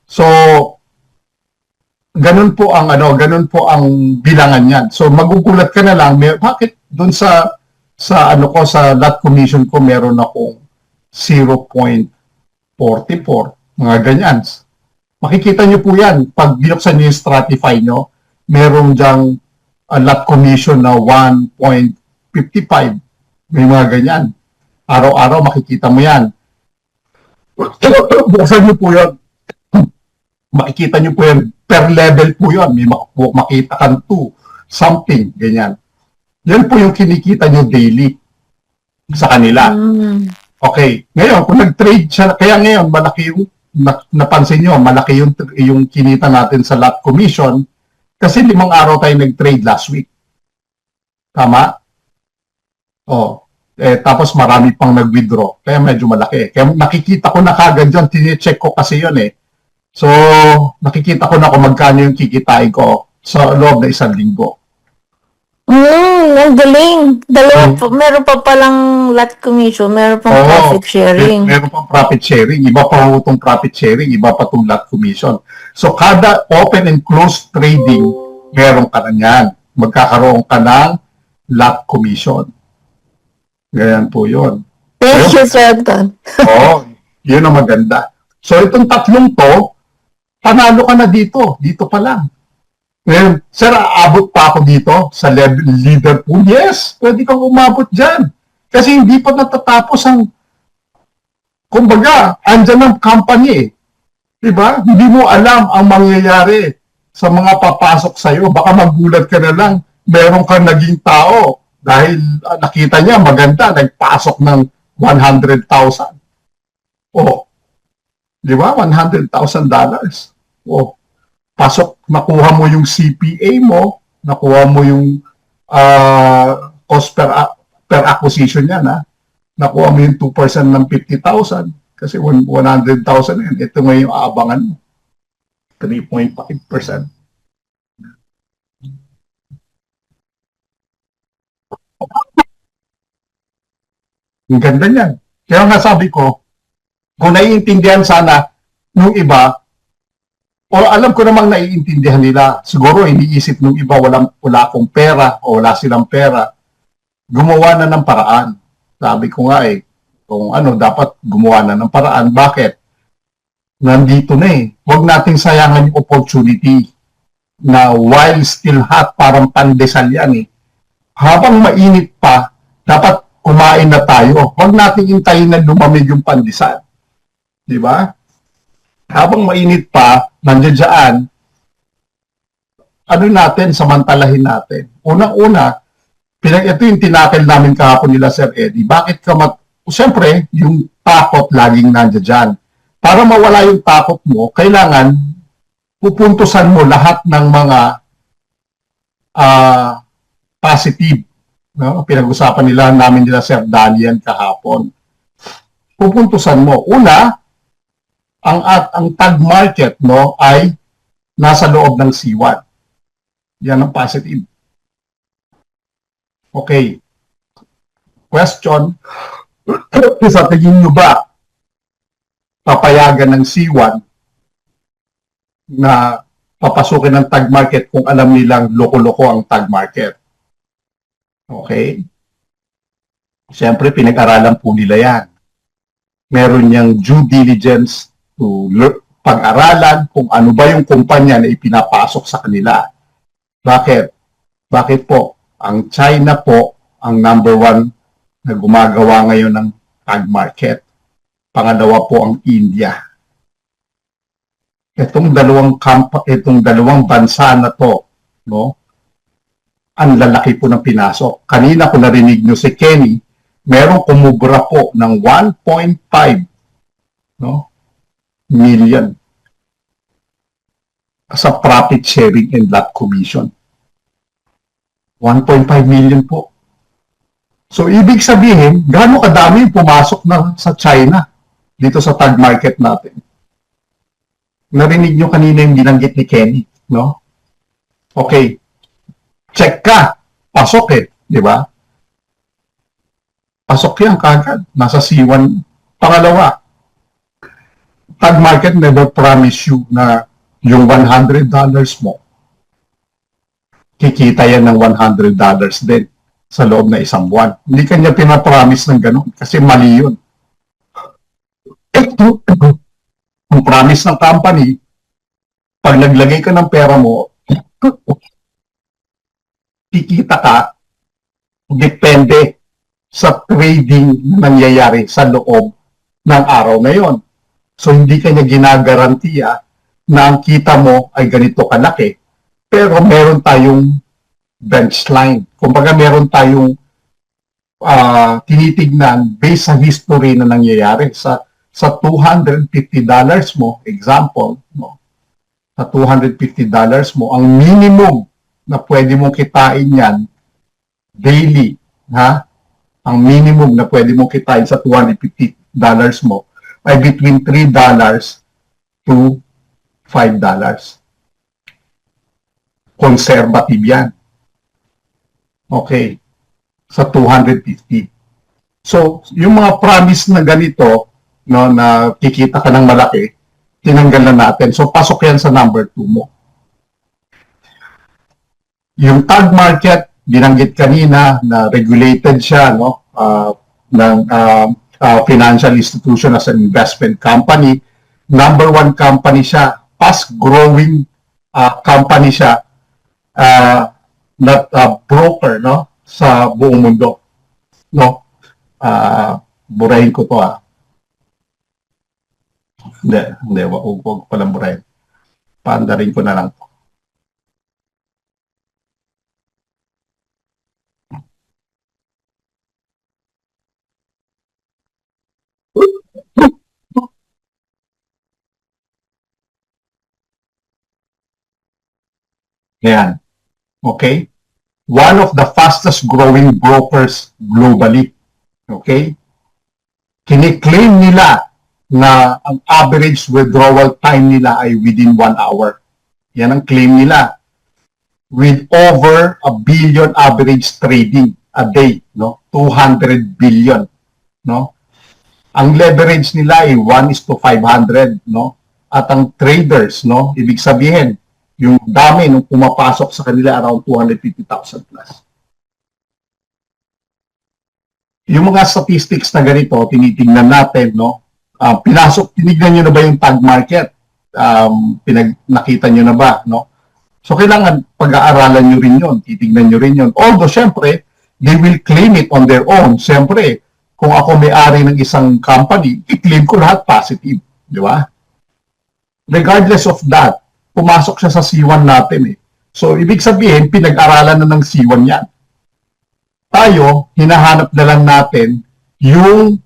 So, ganun po ang bilangan niyan. So, magugulat ka na lang, bakit doon sa sa lot commission ko meron akong 0.44, mga ganyan. Makikita niyo po yan. Pag binuksan niyo yung Stratify nyo, meron diyang lot commission na 1.55. May mga ganyan. Araw-araw makikita mo yan. Buksan niyo po yan. Makikita niyo po yan. Per level po yan. May makita kan 2, something, ganyan. Yan po yung kinikita niyo daily sa kanila. Okay. Ngayon, kung nag-trade siya, kaya ngayon, malaki yung napansin nyo, malaki yung kinita natin sa lot commission kasi 5 araw tayo nag-trade last week. Tama? Tapos marami pang nag-withdraw. Kaya medyo malaki. Kaya nakikita ko na kagad dyan, tine-check ko kasi yun eh. So, nakikita ko na kung magkano yung kikitain ko sa loob na 1 linggo. Ang galing. Meron pa palang lot commission, meron pang profit sharing. Meron pang profit sharing. Iba pa itong profit sharing, iba pa itong lot commission. So, kada open and close trading, meron ka na yan. Magkakaroon ka ng lot commission. Ganyan po yun. Thank you, Sir Don. Yun ang maganda. So, itong tatlong to, panalo ka na dito. Dito pa lang. Ngayon, sir, aabot pa ako dito sa leader pool? Yes, pwede kang umabot dyan. Kasi hindi pa natatapos ang, kumbaga, andyan ang company. Diba? Hindi mo alam ang mangyayari sa mga papasok sa'yo. Baka magulat ka na lang, meron kang naging tao dahil nakita niya maganda, nagpasok ng 100,000. Diba? $100,000. Pasok, nakuha mo yung CPA mo, nakuha mo yung cost per acquisition yan, nakuha mo yung 2% ng 50,000 kasi 100,000 yan. Ito nga yung aabangan mo. 3.5%. Ang ganda niyan. Kaya nga sabi ko, kung naiintindihan sana nung iba, o alam ko namang naiintindihan nila, siguro iniisip nung iba wala akong pera o wala silang pera, gumawa na ng paraan. Sabi ko nga kung dapat gumawa na ng paraan. Bakit? Nandito na Huwag nating sayangan yung opportunity na while still hot, parang pandesal yan Habang mainit pa, dapat kumain na tayo. Huwag nating hintayin na lumamig yung pandesal. Di ba? Habang mainit pa, nandiyan dyan, samantalahin natin. Unang-una, ito yung tinakil namin kahapon nila Sir Eddie. Bakit ka Siyempre, yung takot laging nandiyan dyan. Para mawala yung takot mo, kailangan pupuntusan mo lahat ng mga positive. Pinag-usapan namin nila Sir Dalian kahapon. Pupuntusan mo. Una, ang tag market ay nasa loob ng C1. Yan ang positive. Okay. Question. Sa tingin nyo ba papayagan ng C1 na papasukin ng tag market kung alam nilang loko-loko ang tag market? Okay. Siyempre, pinag-aralan po nila yan. Meron niyang due diligence to pag-aralan kung ano ba yung kumpanya na ipinapasok sa kanila. Bakit? Bakit po? Ang China po ang number 1 na gumagawa ngayon ng tag market. Pangalawa po ang India. Itong dalawang bansa na to, ang lalaki po ng pinasok. Kanina ko narinig nyo si Kenny, merong kumubra po ng 1.5 million sa profit sharing and lot commission. 1.5 million po. So, ibig sabihin, gaano kadami pumasok na sa China dito sa tag market natin. Narinig nyo kanina yung binanggit ni Kenny, Okay. Check ka. Pasok di ba? Pasok yan kagad. Nasa C1. Pangalawa, tag market never promise you na yung $100 mo, kikita yan ng $100 din sa loob na isang buwan. Hindi kanya pinapromise ng ganun kasi mali yun. Ang promise ng company, pag naglagay ka ng pera mo, kikita ka, depende sa trading na nangyayari sa loob ng araw na yon. So, hindi kanya ginagarantiya na ang kita mo ay ganito kalaki. Pero meron tayong bench line. Kumbaga, meron tayong tinitignan based sa history na nangyayari. Sa $250 mo, example, no? Sa $250 mo, ang minimum na pwede mong kitain yan daily, ha? Ang minimum na pwede mong kitain sa $250 mo ay between $3 to $5. Conservative yan. Okay. Sa 250. So, yung mga promise na ganito, no, na kikita ka ng malaki, tinanggal na natin. So, pasok yan sa number 2 mo. Yung tag market, binanggit kanina na regulated siya, no, ng financial institution as an investment company. Number 1 company siya, fast-growing company siya, not broker, no, sa buong mundo, no. Burahin ko to, Hindi, wag palang burahin. Paandarin ko na lang to. Ayan. Okay? One of the fastest growing brokers globally. Okay? Kiniklaim nila na ang average withdrawal time nila ay within 1 hour. Yan ang claim nila. With over 1 billion average trading a day, no? 200 billion, no? Ang leverage nila ay 1:500, no? At ang traders, no? Ibig sabihin, yung dami nung pumapasok sa kanila around 250,000 plus. Yung mga statistics na ganito, tinitingnan natin, no? Tinignan nyo na ba yung tag market? Nakita nyo na ba, no? So, kailangan pag-aaralan nyo rin yun, titignan nyo rin yun. Although, syempre, they will claim it on their own. Syempre, kung ako may-ari ng isang company, i-claim ko lahat positive. Di ba? Regardless of that, pumasok siya sa C1 natin eh. So, ibig sabihin, pinag-aralan na ng C1 yan. Tayo, hinahanap na lang natin yung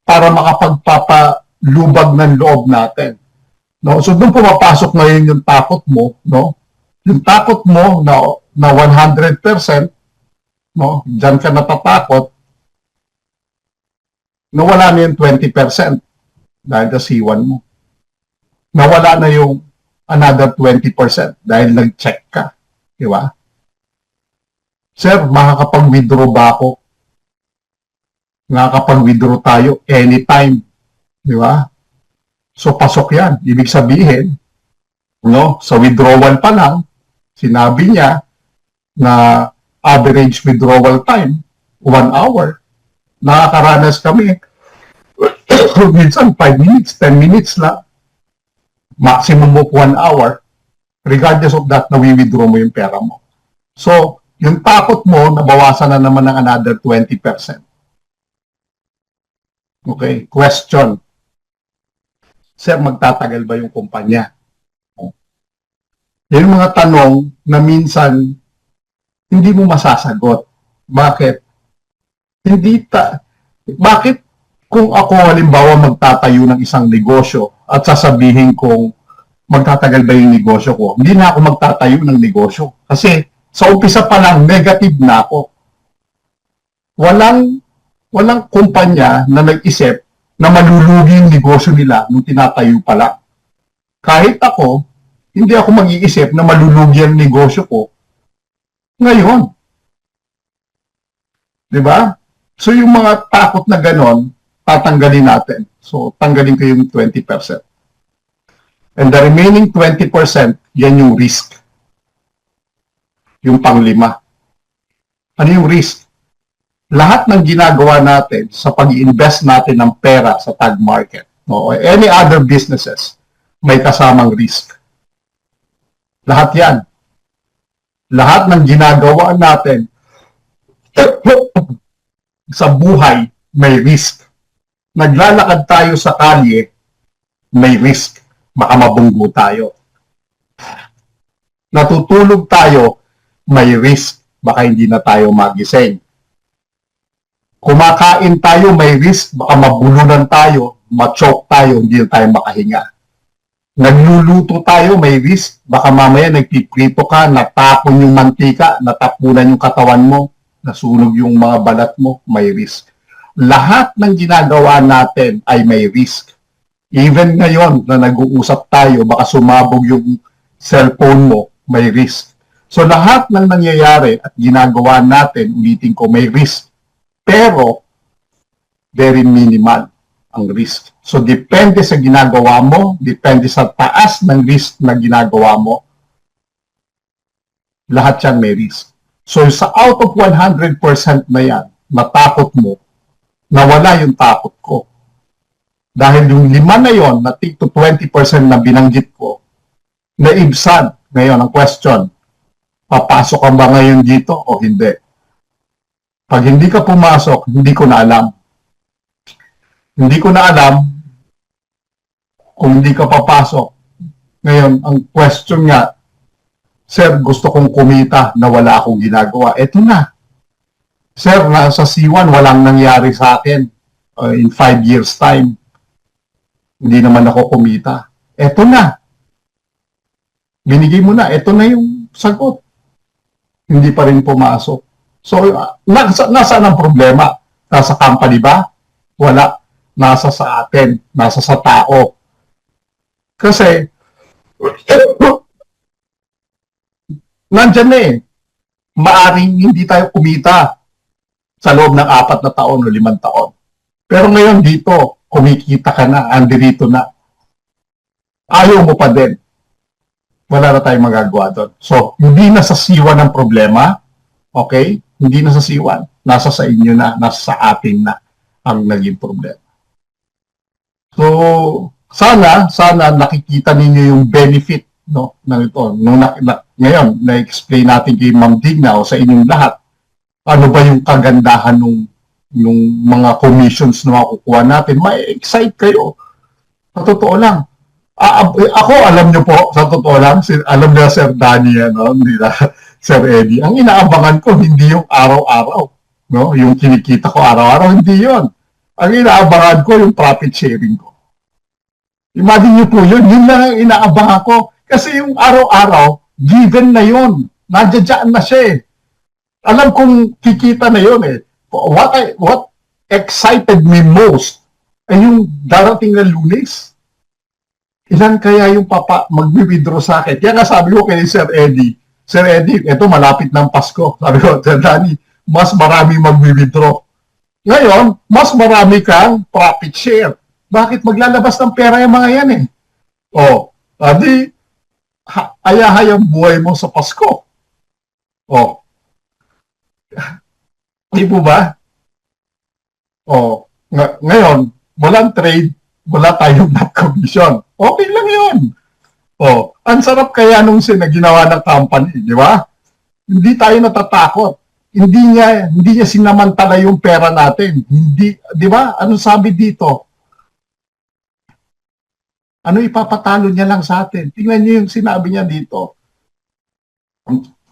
para makapagpapalubag ng loob natin. No? So, doon pumapasok ngayon yung takot mo, no? Yung takot mo na 100%, no? Diyan ka natatakot, nawala na yung 20% dahil sa C1 mo. Nawala na yung another 20% dahil nag-check ka. Di ba? Sir, makakapag-withdraw ba ako? Makakapag-withdraw tayo anytime. Di ba? So, pasok yan. Ibig sabihin, no, sa withdrawal pa lang, sinabi niya na average withdrawal time, 1 hour. Nakakaranas kami. Minsan, 5 minutes, 10 minutes lang. Maximum of 1 hour. Regardless of that, nawi-withdraw mo yung pera mo. So, yung takot mo, nabawasan na naman ng another 20%. Okay, question. Sir, magtatagal ba yung kumpanya? Yung mga tanong na minsan hindi mo masasagot. Bakit? Bakit kung ako halimbawa magtatayo ng isang negosyo at sasabihin kong magtatagal ba yung negosyo ko? Hindi na ako magtatayo ng negosyo. Kasi sa umpisa pa lang, negative na ako. Walang kumpanya na nag-isip na malulugi yung negosyo nila nung tinatayo pa lang. Kahit ako, hindi ako mag-iisip na malulugi ang negosyo ko ngayon. Diba? So yung mga takot na ganon, tatanggalin natin. So, tanggalin ko yung 20%. And the remaining 20%, yan yung risk. Yung pang-5. Ano yung risk? Lahat ng ginagawa natin sa pag-invest natin ng pera sa tag market, no, or any other businesses, may kasamang risk. Lahat yan. Lahat ng ginagawa natin sa buhay, may risk. Naglalakad tayo sa kalye, may risk. Baka mabunggo tayo. Natutulog tayo, may risk. Baka hindi na tayo magising. Kumakain tayo, may risk. Baka mabulunan tayo, ma-choke tayo, hindi na tayo makahinga. Nagluluto tayo, may risk. Baka mamaya nagpiprito ka, natapon yung mantika, natapunan yung katawan mo, nasunog yung mga balat mo, may risk. Lahat ng ginagawa natin ay may risk. Even ngayon na nag-uusap tayo, baka sumabog yung cellphone mo, may risk. So lahat ng nangyayari at ginagawa natin, ulitin ko, may risk. Pero, very minimal ang risk. So depende sa ginagawa mo, depende sa taas ng risk na ginagawa mo, lahat yan may risk. So sa out of 100% na yan, natakot mo, nawala yung takot ko. Dahil yung 5 na yon, na to 20% na binanggit ko, naibsan. Ngayon, ang question, papasok ka ba ngayon dito o hindi? Pag hindi ka pumasok, hindi ko na alam. Hindi ko na alam kung hindi ka papasok. Ngayon, ang question nga, Sir, gusto kong kumita na wala akong ginagawa. Eto na. Sir, nasa C1, walang nangyari sa akin in 5 years time. Hindi naman ako kumita. Eto na. Binigay mo na. Eto na yung sagot. Hindi pa rin pumasok. So, nasaan ang problema? Nasa company ba? Wala. Nasa sa atin. Nasa sa tao. Kasi, nandyan na eh. Maaring hindi tayo kumita sa loob ng 4 na taon o 5 taon. Pero ngayon dito, kumikita ka na, andirito na. Ayaw mo pa din. Wala na tayong magagawa doon. So, hindi na sa C1 ang problema. Okay? Hindi na sa C1. Nasa sa inyo na, nasa sa atin na ang naging problema. So, sana nakikita ninyo yung benefit, no, ng ito. Ngayon, na-explain natin kay Ma'am Digna o sa inyong lahat, ano ba yung kagandahan nung mga commissions na makukuha natin. May excite kayo. Sa totoo lang. Ako, alam nyo po, sa totoo lang, alam nyo Sir Danny, hindi na Sir Eddie, ang inaabangan ko, hindi yung araw-araw. No? Yung kinikita ko araw-araw, hindi yon. Ang inaabangan ko, yung profit sharing ko. Imagine nyo po yun lang ang inaabangan ko. Kasi yung araw-araw, given na yun. Nandiyan na siya eh. Alam kong kikita na yun eh. What excited me most ay yung darating na Lunes. Ilan kaya yung magwi-withdraw sa akin? Kaya nga sabi ko kay Sir Eddie, ito malapit ng Pasko. Sabi ko, Sir Danny, mas marami magwi-withdraw. Ngayon, mas marami kang profit share. Bakit maglalabas ng pera yung mga yan eh? Adi, ayahay ang buhay mo sa Pasko. Di po ba? Ngayon, walang trade, wala tayong net commission. Okay lang yun. Ang sarap kaya nung ginawa ng company, di ba? Hindi tayo natatakot. Hindi niya sinamantala yung pera natin. Hindi, di ba? Ano sabi dito? Ano ipapatalo niya lang sa atin? Tingnan niyo yung sinabi niya dito.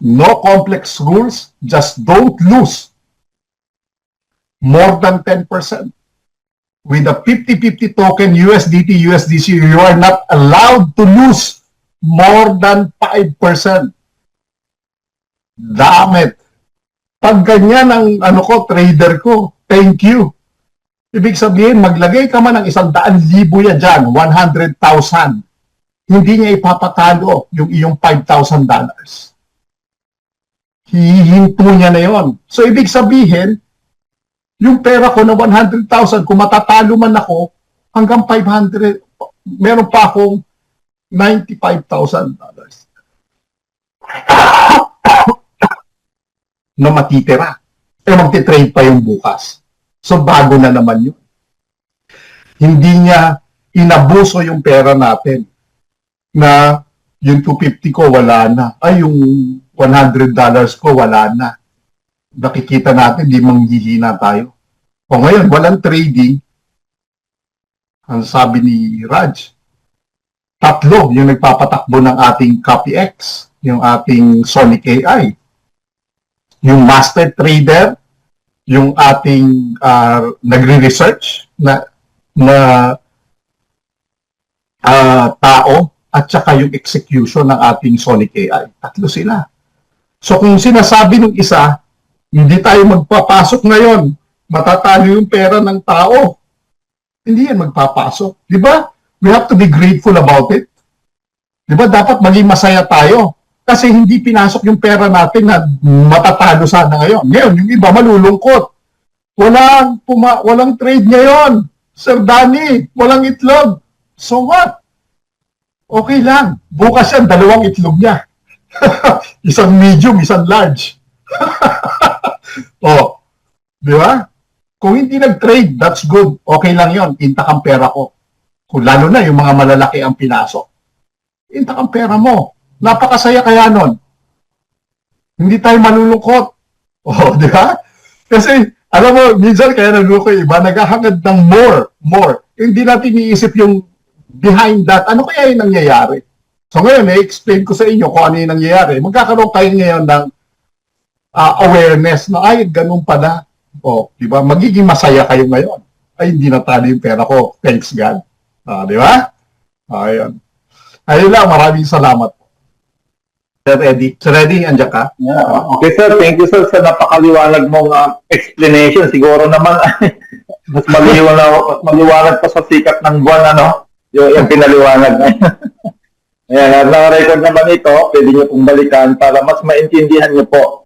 No complex rules, just don't lose more than 10%. With a 50-50 token USDT, you are not allowed to lose more than 5%. Damn it. Pag ganyan ang trader ko, thank you. Ibig sabihin, maglagay ka man ng 100,000 yan dyan, 100,000. Hindi niya ipapatalo yung iyong $5,000. Hihinto niya na yon. So, ibig sabihin, yung pera ko na 100,000, kung matatalo man ako, hanggang 500, meron pa akong $95,000 na matitira. Magti-trade pa yung bukas. So, bago na naman yun. Hindi niya inabuso yung pera natin na yung 250 ko wala na. Ay, yung $100 ko wala na. Nakikita natin, di manghihina tayo. O ngayon, walang trading. Ang sabi ni Raj, 3 yung nagpapatakbo ng ating CopyX, yung ating Sonic AI. Yung master trader, yung ating nagre-research na tao, at saka yung execution ng ating Sonic AI. 3 sila. So kung sinasabi ng isa, hindi tayo magpapasok ngayon, matatalo yung pera ng tao, hindi yan magpapasok. Di ba? We have to be grateful about it. Di ba? Dapat maging masaya tayo. Kasi hindi pinasok yung pera natin na matatalo sana ngayon. Ngayon, yung iba malulungkot. Walang trade ngayon. Sir Danny, walang itlog. So what? Okay lang. Bukas yan, 2 itlog niya. Isang medium, isang large. Oh, di ba? Kung hindi nag-trade, that's good. Okay lang yon. Intak ang pera ko. Kung lalo na yung mga malalaki ang pinasok. Intak ang pera mo. Napakasaya kaya nun. Hindi tayo malulungkot. Oh, di ba? Kasi, alam mo, minsan kaya nalulungkot yung iba, naghahangad ng more. Hindi natin iisip yung behind that. Ano kaya yung nangyayari? So ngayon, i-explain ko sa inyo kung ano yung nangyayari. Magkakaroon kayo ngayon ng awareness na, ay, ganun pala. O, di ba? Magiging masaya kayo ngayon. Ay, hindi natalo yung pera ko. Thanks God. Di ba? Ayun. Ayun lang, maraming salamat. Sir Eddie. Sir Eddie, andyan ka? Yeah. Okay sir, thank you sir sa napakaliwanag mong explanation. Siguro naman mas maliwanag pa sa sikat ng buwan, ano? Yung pinaliwanag. Ayan, na-record naman ito, pwede nyo pong balikan para mas maintindihan nyo po